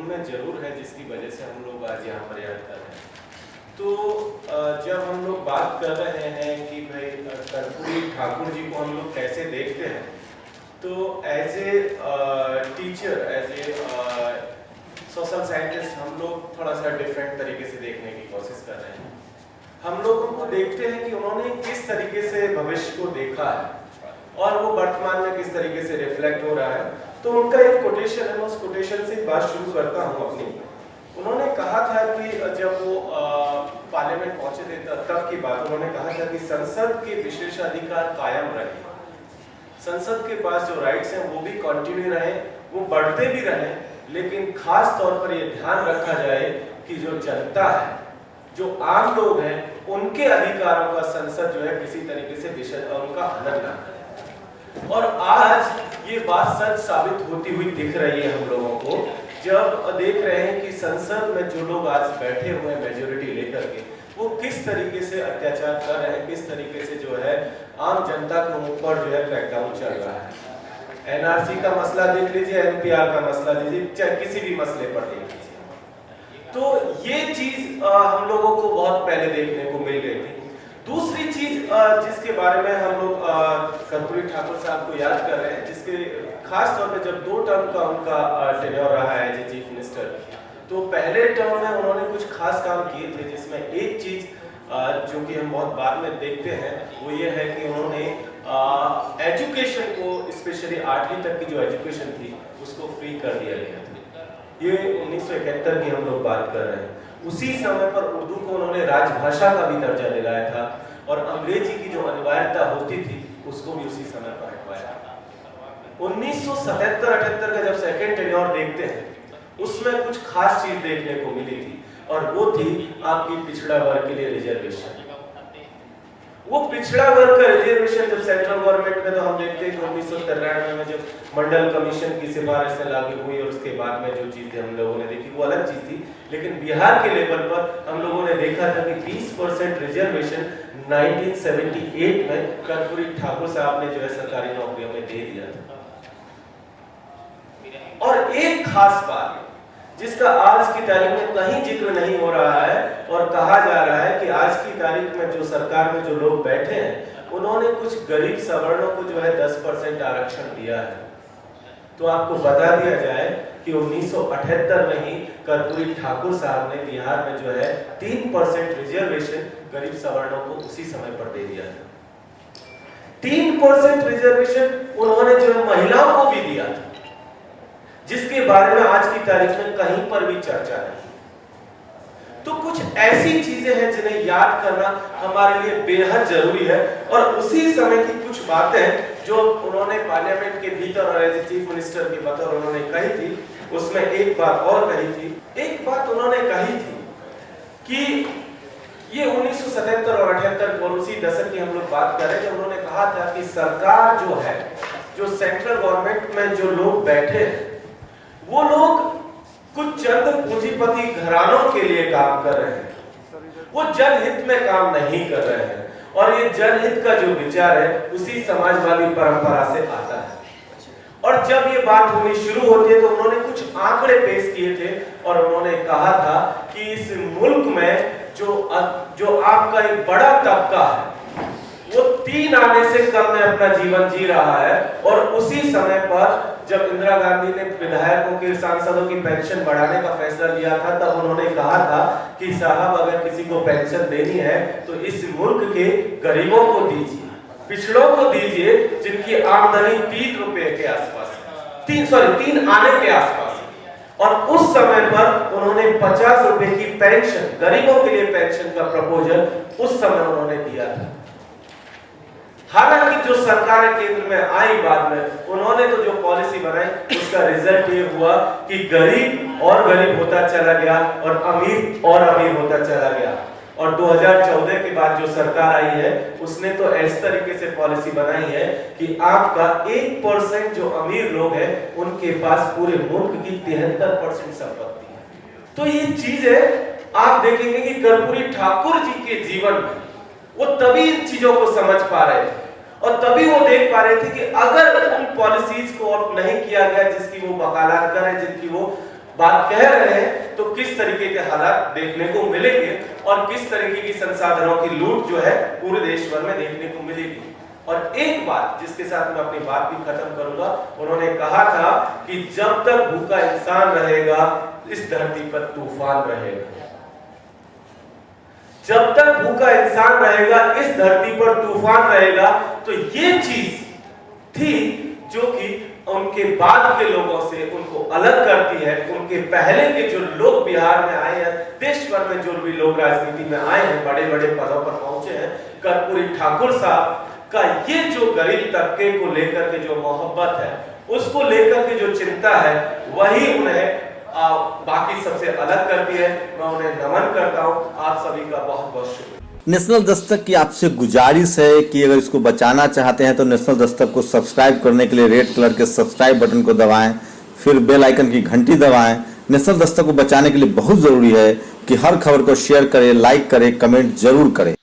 उनमें जरूर है जिसकी वजह से हम लोग आज यहाँ पर याद कर रहे हैं। तो जब हम लोग बात कर रहे हैं कि भाई कर्पूरी ठाकुर जी को हम लोग कैसे देखते हैं, तो as a teacher, as a social scientist हम लोग थोड़ा सा डिफरेंट तरीके से देखने की कोशिश कर रहे हैं। हम लोग उनको देखते हैं कि उन्होंने किस तरीके से भविष्य को देखा है और वो वर्तमान में किस तरीके से रिफ्लेक्ट हो रहा है। तो उनका एक कोटेशन है, मैं उस कोटेशन से बात शुरू करता हूँ अपनी। उन्होंने कहा था कि जब वो पार्लियामेंट पहुंचे थे तब की बात, उन्होंने कहा था कि संसद के विशेषाधिकार कायम रहे, संसद के पास जो राइट्स हैं वो भी कंटिन्यू रहे, वो बढ़ते भी रहे, लेकिन खास तौर पर ये ध्यान रखा जाए कि जो जनता है, जो आम लोग हैं, उनके अधिकारों का संसद जो है किसी तरीके से उनका हनन ना करे। और आज ये बात सच साबित होती हुई दिख रही है हम लोगों को, जब देख रहे हैं कि संसद में जो लोग आज बैठे हुए हैं मेजोरिटी लेकर के, वो किस तरीके से अत्याचार कर रहे हैं, किस तरीके से जो है आम जनता के ऊपर जो है क्रैकडाउन चल रहा है। एनआरसी का मसला देख लीजिए, एनपीआर का मसला लीजिए, चाहे किसी भी मसले पर देख लीजिए। तो ये चीज हम लोगों को बहुत पहले देखने को मिल गई थी। दूसरी चीज जिसके बारे में हम लोग कर्पूरी ठाकुर साहब को याद कर रहे हैं, जिसके खास तौर पे जब 2 टर्म का उनका टेन्योर रहा है एज ए चीफ मिनिस्टर, तो पहले टर्म में उन्होंने कुछ खास काम किए थे, जिसमें एक चीज जो कि हम बहुत बाद में देखते हैं वो ये है कि उन्होंने एजुकेशन को, स्पेशली 8वीं तक की जो एजुकेशन थी उसको फ्री कर दिया गया था। ये 1971 की हम लोग बात कर रहे हैं। उसी समय पर उर्दू को उन्होंने राजभाषा का भी दर्जा दिलाया था और अंग्रेजी की जो अनिवार्यता होती थी उसको भी उसी समय पर हटवाया। 1977-78 का जब सेकेंड टेन्योर देखते हैं, उसमें कुछ खास चीज देखने को मिली थी और वो थी आपकी पिछड़ा वर्ग के लिए रिजर्वेशन। वो पिछड़ा वर्ग का रिजर्वेशन जब सेंट्रल गवर्नमेंट में, तो हम देखते हैं कि 1993 में जब मंडल कमीशन की सिफारिशें लागू हुई और उसके बाद में जो चीजें हम लोगों ने देखी वो अलग चीज थी, लेकिन बिहार के लेवल पर हम लोगों ने देखा था कि 20% रिजर्वेशन 1978 में कर्पूरी ठाकुर साहब ने जो है सरकारी नौकरियों में दे दिया था। और एक खास बात जिसका आज की तारीख में कहीं जिक्र नहीं हो रहा है और कहा जा रहा है कि आज की तारीख में जो सरकार में जो लोग बैठे हैं उन्होंने कुछ गरीब सवर्णों को जो है 10% आरक्षण दिया है। तो आपको बता दिया जाए कि 1978 में ही कर्पूरी ठाकुर साहब ने बिहार में जो है 3% रिजर्वेशन गरीब सवर्णों को उसी समय पर दे दिया था। 3% रिजर्वेशन उन्होंने जो है महिलाओं को भी दिया था, जिसके बारे में आज की तारीख में कहीं पर भी चर्चा नहीं। तो कुछ ऐसी चीजें हैं जिन्हें याद करना हमारे लिए बेहद जरूरी है। और उसी समय की कुछ बातें जो उन्होंने पार्लियामेंट के भीतर और एज चीफ मिनिस्टर के बतौर उन्होंने कही थी, उसमें एक बात और कही थी। एक बात उन्होंने कही थी कि ये 1977 और 78 और उसी दशक की हम लोग बात कर रहे हैं, जब उन्होंने कहा था कि सरकार जो है, जो सेंट्रल गवर्नमेंट में जो लोग बैठे हैं, वो लोग कुछ चंद पूंजीपति घरानों के लिए काम कर रहे हैं, वो जनहित में काम नहीं कर रहे हैं। और ये जनहित का जो विचार है उसी समाजवादी परंपरा से आता है। और जब ये बात होनी शुरू होती है तो उन्होंने कुछ आंकड़े पेश किए थे और उन्होंने कहा था कि इस मुल्क में जो आपका एक बड़ा तबका है वो 3 आने से कम में अपना जीवन जी रहा है। और उसी समय पर जब इंदिरा गांधी ने विधायकों के, सांसदों की पेंशन बढ़ाने का फैसला लिया था, तब उन्होंने कहा था कि साहब अगर किसी को पेंशन देनी है तो इस मुल्क के गरीबों को दीजिए, पिछड़ों को दीजिए, जिनकी आमदनी 3 रुपए के आसपास, 3 आने के आसपास। और उस समय पर उन्होंने 50 रुपए की पेंशन, गरीबों के लिए पेंशन का प्रपोजल उस समय उन्होंने दिया था। हालांकि जो सरकार केंद्र में आई बाद में, उन्होंने तो जो पॉलिसी बनाई उसका रिजल्ट ये हुआ कि गरीब और गरीब होता चला गया और अमीर और अमीर होता चला गया। और 2014 के बाद जो सरकार आई है उसने तो इस तरीके से पॉलिसी बनाई है कि आपका 1% जो अमीर लोग हैं उनके पास पूरे मुल्क की 73% संपत्ति है। तो ये चीज है, आप देखेंगे कि कर्पूरी ठाकुर जी के जीवन में वो तभी इन चीजों को समझ पा रहे थे और तभी वो देख पा रहे थे कि अगर उन पॉलिसीज को अब नहीं किया गया जिसकी वो वकालत कर रहे, जिनकी वो बात कह रहे हैं तो किस तरीके के हालात देखने को मिलेंगे और किस तरीके की संसाधनों की लूट जो है पूरे देश भर में देखने को मिलेगी। और एक बात जिसके साथ मैं अपनी बात भी खत्म करूंगा, उन्होंने कहा था कि जब तक भूखा इंसान रहेगा इस धरती पर तूफान रहेगा। जब तक भूखा इंसान रहेगा इस धरती पर तूफान रहेगा। तो ये चीज थी जो कि उनके बाद के लोगों से उनको अलग करती है। उनके पहले के जो लोग बिहार में आए हैं, देश भर में जो भी लोग राजनीति में आए हैं, बड़े बड़े पदों पर पहुंचे हैं, कर्पूरी ठाकुर साहब का ये जो गरीब तबके को लेकर के जो मोहब्बत है, उसको लेकर के जो चिंता है, वही उन्हें बाकी सबसे अलग करती है। मैं उन्हें नमन करता हूं। आप सभी का बहुत बहुत शुक्रिया। नेशनल दस्तक की आपसे गुजारिश है कि अगर इसको बचाना चाहते हैं तो नेशनल दस्तक को सब्सक्राइब करने के लिए रेड कलर के सब्सक्राइब बटन को दबाएं, फिर बेल आइकन की घंटी दबाएं। नेशनल दस्तक को बचाने के लिए बहुत जरूरी है कि हर खबर को शेयर करें, लाइक करें, कमेंट जरूर करें।